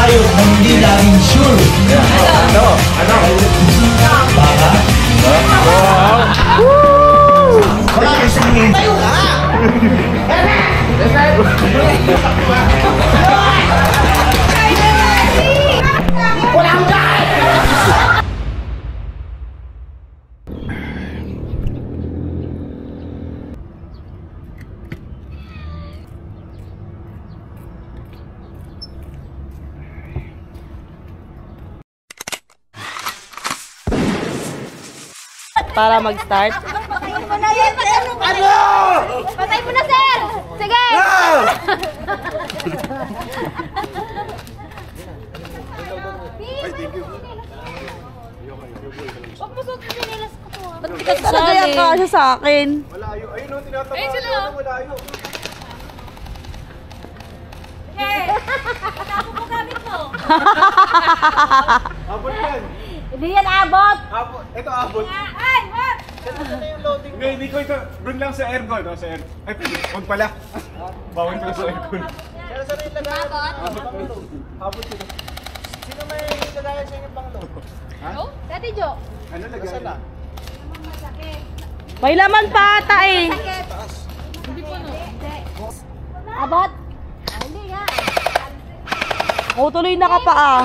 hayop na hindi laging sure. Ano? Baka? Marami sa mga tayo ka! Walang dahil! Para mag-start. Patayin mo na yan! Ano? Patayin mo na, sir! Sige! Ay, thank you. Huwag mo suot yung nilas ko po. Ba't di ka talaga yung kasya sa akin? Malayo. Ayun o, tinatamaan. Ayun sila. Malayo. Hey! Pagkapo mo gamit mo. Abot yan. Hindi yan abot. Abot. Ito abot. Ay! Wag! Hindi ko ito. Bring lang sa aircon. Sa air. Ay, huwag pala. Bawal ko sa aircon. Kaya saan yung lagayan? Abot? Abot sila. Sino may lagayan sa inyong panglo? Ha? Dati, Jo. Ano lagayan? Nasaan May laman pa ata eh. Sakit. Hindi po, no? Abot? Hindi nga. O tuloy na ka pa ah.